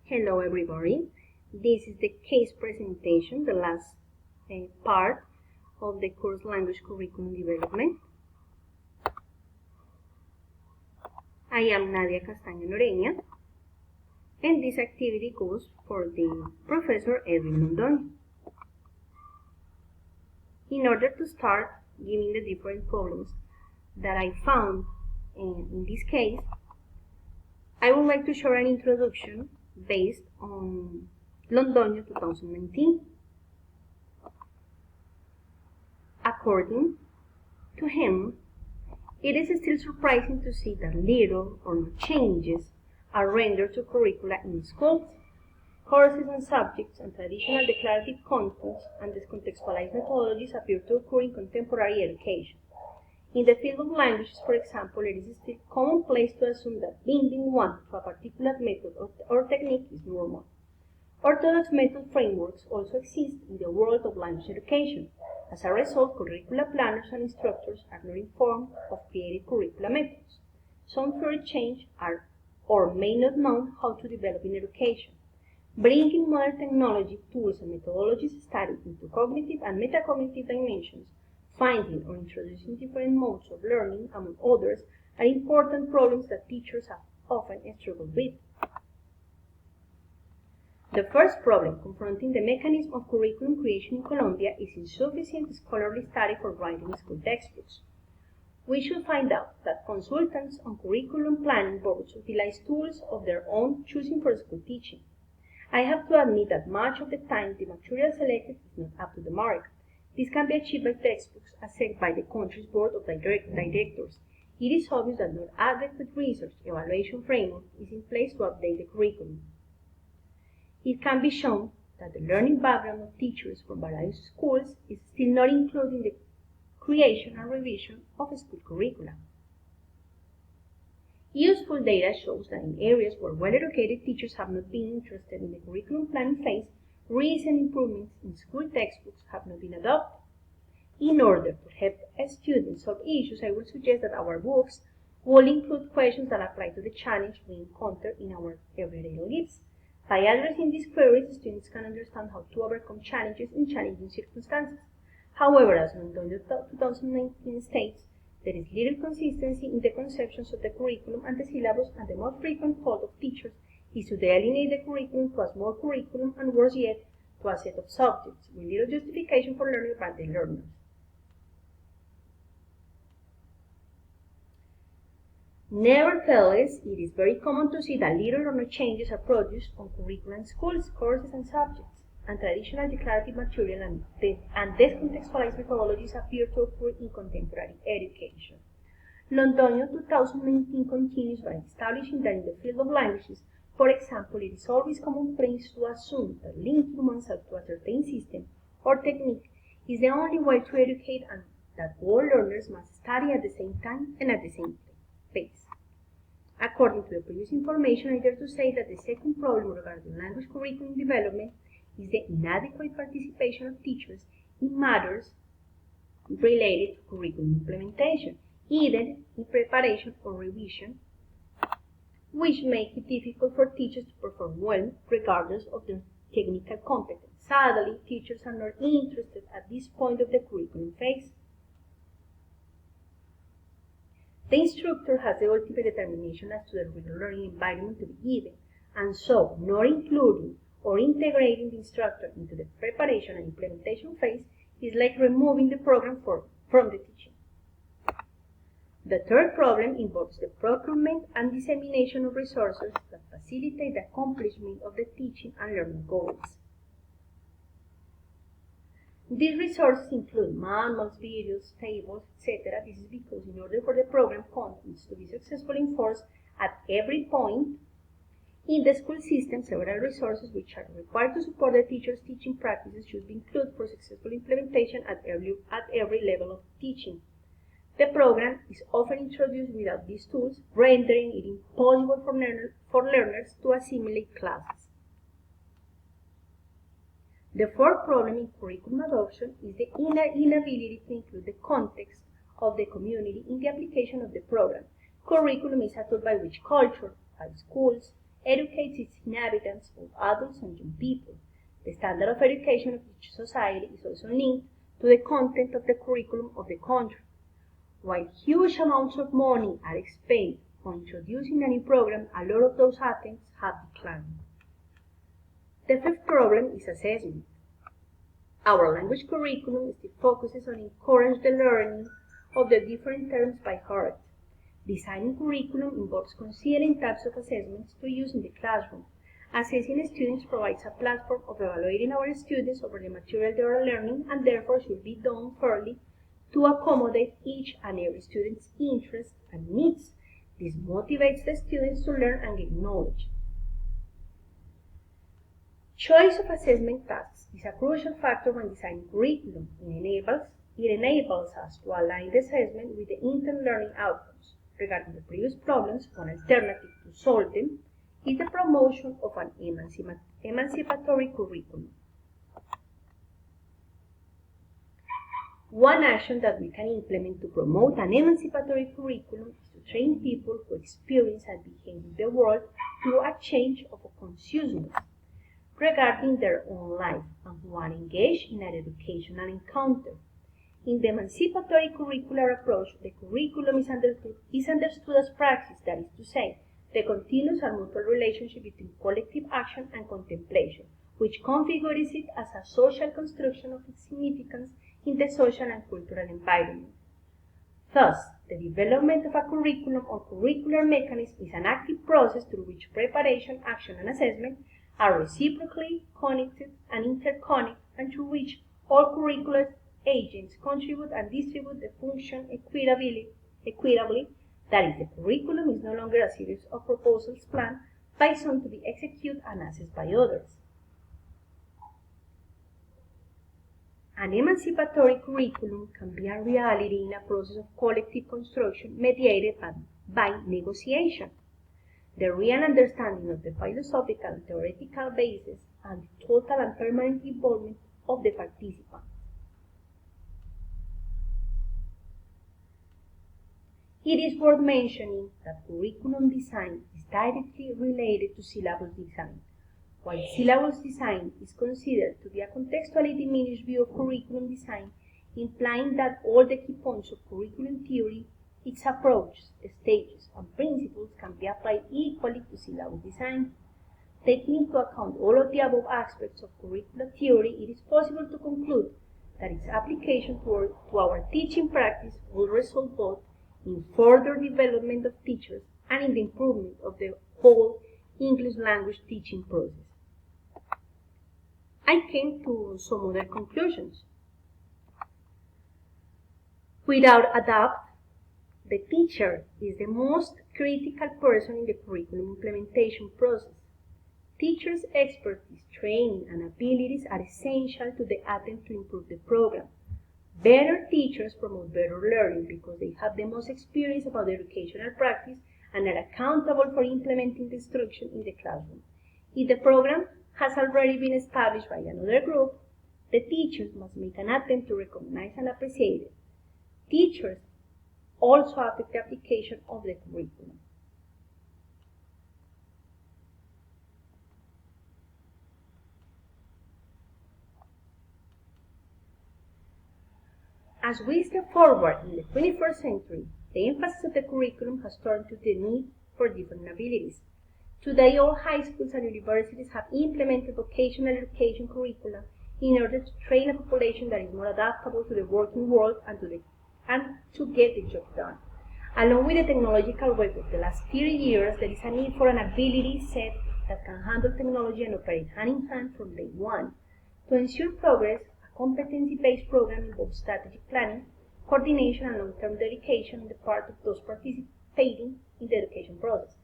Hello everybody, this is the case presentation, the last part of the course Language Curriculum Development. I am Nadia Castaño Noreña, and this activity goes for the Professor Edwin Londoño. In order to start giving the different problems that I found in this case, I would like to show an introduction based on Londoño 2019. According to him, it is still surprising to see that little or no changes are rendered to curricula in schools. Courses and subjects and traditional declarative contents and discontextualized methodologies appear to occur in contemporary education. In the field of languages, for example, it is still commonplace to assume that binding one to a particular method or technique is normal. Orthodox method frameworks also exist in the world of language education. As a result, curricula planners and instructors are not informed of creative curricula methods. Some fear change are or may not know how to develop in education. Bringing modern technology, tools, and methodologies studied into cognitive and metacognitive dimensions, finding or introducing different modes of learning, among others, are important problems that teachers have often struggled with. The first problem confronting the mechanism of curriculum creation in Colombia is insufficient scholarly study for writing school textbooks. We should find out that consultants on curriculum planning boards utilize tools of their own choosing for school teaching. I have to admit that much of the time the material selected is not up to the mark. This can be achieved by textbooks assessed by the country's board of directors. It is obvious that no adequate research evaluation framework is in place to update the curriculum. It can be shown that the learning background of teachers from various schools is still not included in the creation and revision of school curricula. Useful data shows that in areas where well-educated teachers have not been interested in the curriculum planning phase, recent improvements in school textbooks have not been adopted. In order to help students solve issues, I would suggest that our books will include questions that apply to the challenge we encounter in our everyday lives. By addressing these queries, students can understand how to overcome challenges in challenging circumstances. However, as Londoño 2019 states, there is little consistency in the conceptions of the curriculum and the syllabus, and the most frequent fault of teachers is to delineate the curriculum to a small curriculum and, worse yet, to a set of subjects, with little justification for learning by the learners. Nevertheless, it is very common to see that little or no changes are produced on curricula in schools, courses, and subjects, and traditional declarative material and discontextualized methodologies appear to occur in contemporary education. Londoño 2019 continues by establishing that in the field of languages, for example, it is always commonplace to assume that linking oneself to a certain system or technique is the only way to educate, and that all learners must study at the same time and at the same pace. According to the previous information, I dare to say that the second problem regarding language curriculum development is the inadequate participation of teachers in matters related to curriculum implementation, either in preparation or revision, which make it difficult for teachers to perform well regardless of their technical competence. Sadly, teachers are not interested at this point of the curriculum phase. The instructor has the ultimate determination as to the real learning environment to be given, and so not including or integrating the instructor into the preparation and implementation phase is like removing the program from the teaching. The third problem involves the procurement and dissemination of resources that facilitate the accomplishment of the teaching and learning goals. These resources include manuals, videos, tables, etc. This is because in order for the program contents to be successfully enforced at every point in the school system, several resources which are required to support the teacher's teaching practices should be included for successful implementation at every level of teaching. The program is often introduced without these tools, rendering it impossible for learners to assimilate classes. The fourth problem in curriculum adoption is the inability to include the context of the community in the application of the program. Curriculum is a tool by which culture, by schools, educates its inhabitants, both adults and young people. The standard of education of each society is also linked to the content of the curriculum of the country. While huge amounts of money are spent on introducing a new program, a lot of those attempts have declined. The fifth problem is assessment. Our language curriculum still focuses on encouraging the learning of the different terms by heart. Designing curriculum involves considering types of assessments to use in the classroom. Assessing students provides a platform of evaluating our students over the material they are learning and therefore should be done fairly to accommodate each and every student's interests and needs. This motivates the students to learn and gain knowledge. Choice of assessment tasks is a crucial factor when designing curriculum. It enables us to align the assessment with the intended learning outcomes. Regarding the previous problems, one alternative to solve them is the promotion of an emancipatory curriculum. One action that we can implement to promote an emancipatory curriculum is to train people who experience and behave in the world through a change of consciousness regarding their own life and who are engaged in an educational encounter. In the emancipatory curricular approach, the curriculum is understood as practice, that is to say, the continuous and mutual relationship between collective action and contemplation, which configures it as a social construction of its significance in the social and cultural environment. Thus, the development of a curriculum or curricular mechanism is an active process through which preparation, action, and assessment are reciprocally connected and interconnected, and through which all curricular agents contribute and distribute the function equitably. That is, the curriculum is no longer a series of proposals planned by some to be executed and assessed by others. An emancipatory curriculum can be a reality in a process of collective construction mediated by negotiation. The real understanding of the philosophical and theoretical basis and the total and permanent involvement of the participants. It is worth mentioning that curriculum design is directly related to syllabus design. While syllabus design is considered to be a contextually diminished view of curriculum design, implying that all the key points of curriculum theory, its approaches, stages, and principles can be applied equally to syllabus design. Taking into account all of the above aspects of curricular theory, it is possible to conclude that its application to our teaching practice will result both in further development of teachers and in the improvement of the whole English language teaching process. I came to some other conclusions. Without a doubt, the teacher is the most critical person in the curriculum implementation process. Teachers' expertise, training, and abilities are essential to the attempt to improve the program. Better teachers promote better learning because they have the most experience about the educational practice and are accountable for implementing the instruction in the classroom. If the program has already been established by another group, the teachers must make an attempt to recognize and appreciate it. Teachers also affect the application of the curriculum. As we step forward in the 21st century, the emphasis of the curriculum has turned to the need for different abilities. Today, all high schools and universities have implemented vocational education curricula in order to train a population that is more adaptable to the working world and to get the job done. Along with the technological wave of the last 30 years, there is a need for an ability set that can handle technology and operate hand in hand from day one. To ensure progress, a competency-based program involves strategic planning, coordination, and long-term dedication on the part of those participating in the education process.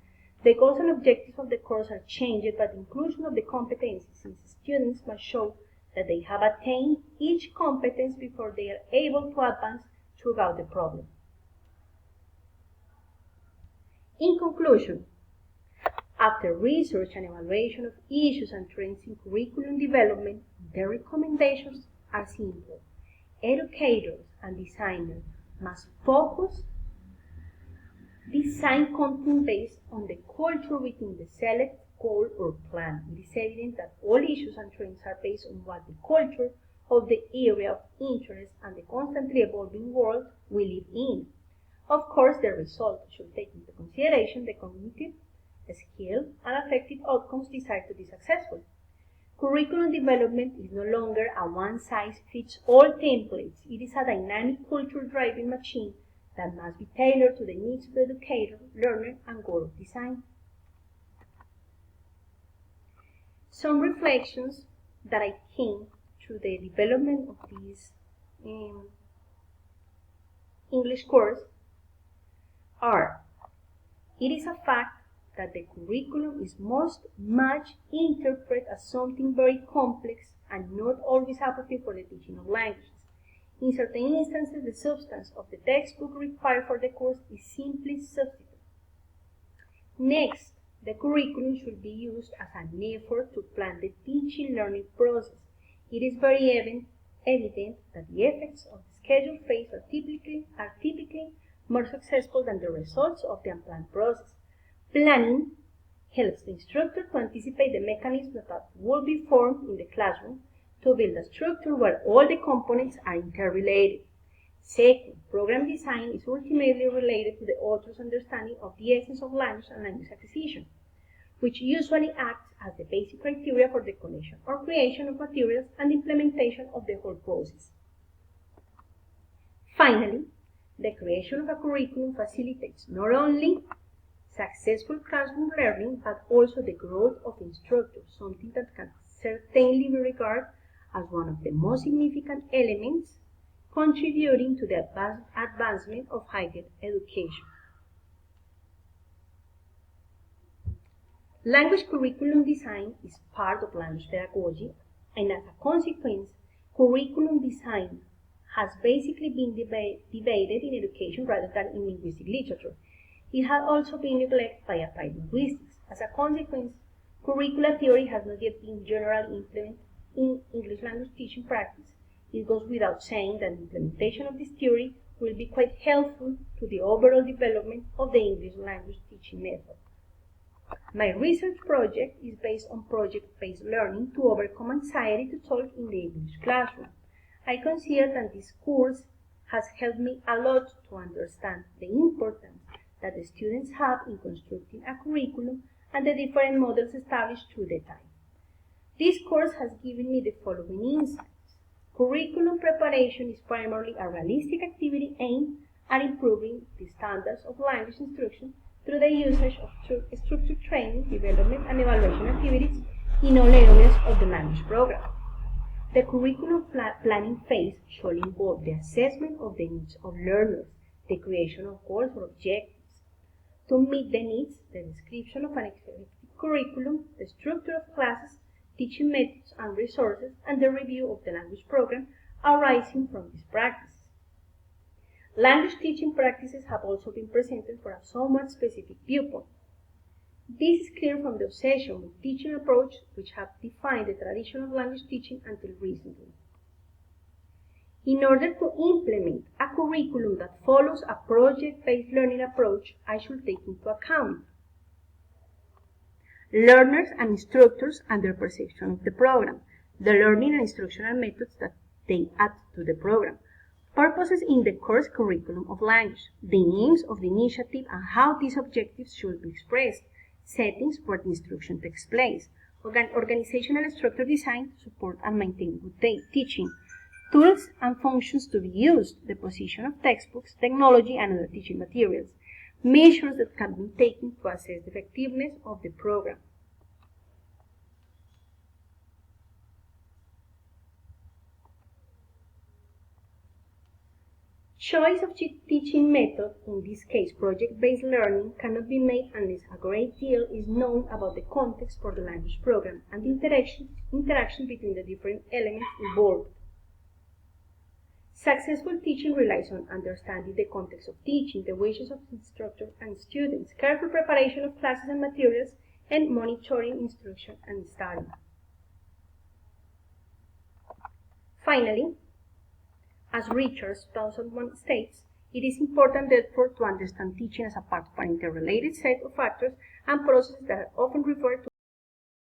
The goals and objectives of the course are changed by the inclusion of the competencies, since students must show that they have attained each competence before they are able to advance throughout the problem. In conclusion, after research and evaluation of issues and trends in curriculum development, the recommendations are simple. Educators and designers must focus design content based on the culture within the select goal or plan. It is evident that all issues and trends are based on what the culture of the area of interest and the constantly evolving world we live in. Of course, the result should take into consideration the cognitive, skill, and affective outcomes desired to be successful. Curriculum development is no longer a one-size-fits-all template. It is a dynamic culture-driving machine that must be tailored to the needs of the educator, learner, and goal of design. Some reflections that I came through the development of this English course are: it is a fact that the curriculum is most much interpreted as something very complex and not always appropriate for the teaching of languages. In certain instances, the substance of the textbook required for the course is simply substituted. Next, the curriculum should be used as an effort to plan the teaching-learning process. It is very evident that the effects of the scheduled phase are typically more successful than the results of the unplanned process. Planning helps the instructor to anticipate the mechanisms that will be formed in the classroom to build a structure where all the components are interrelated. Second, program design is ultimately related to the author's understanding of the essence of language and language acquisition, which usually acts as the basic criteria for the collection or creation of materials and implementation of the whole process. Finally, the creation of a curriculum facilitates not only successful classroom learning, but also the growth of instructors, something that can certainly be regarded as one of the most significant elements contributing to the advancement of higher education. Language curriculum design is part of language pedagogy, and as a consequence, curriculum design has basically been debated in education rather than in linguistic literature. It has also been neglected by applied linguistics. As a consequence, curricular theory has not yet been generally implemented in English language teaching practice. It goes without saying that implementation of this theory will be quite helpful to the overall development of the English language teaching method. My research project is based on project-based learning to overcome anxiety to talk in the English classroom. I consider that this course has helped me a lot to understand the importance that the students have in constructing a curriculum and the different models established through the time. This course has given me the following insights. Curriculum preparation is primarily a realistic activity aimed at improving the standards of language instruction through the usage of structured training, development, and evaluation activities in all areas of the language program. The curriculum planning phase should involve the assessment of the needs of learners, the creation of goals or objectives. To meet the needs, the description of an effective curriculum, the structure of classes, teaching methods and resources, and the review of the language program arising from these practices. Language teaching practices have also been presented for a somewhat specific viewpoint. This is clear from the obsession with teaching approach which have defined the tradition of language teaching until recently. In order to implement a curriculum that follows a project-based learning approach, I should take into account learners and instructors and their perception of the program, the learning and instructional methods that they add to the program, purposes in the course curriculum of language, the aims of the initiative and how these objectives should be expressed, settings where the instruction takes place, organizational and structure design to support and maintain good teaching, tools and functions to be used, the position of textbooks, technology, and other teaching materials, measures that can be taken to assess the effectiveness of the program. Choice of teaching method, in this case project-based learning, cannot be made unless a great deal is known about the context for the language program and the interaction between the different elements involved. Successful teaching relies on understanding the context of teaching, the wishes of instructors and students, careful preparation of classes and materials, and monitoring instruction and study. Finally, as Richards 2001 states, It is important, therefore, to understand teaching as a part of an interrelated set of factors and processes that are often referred to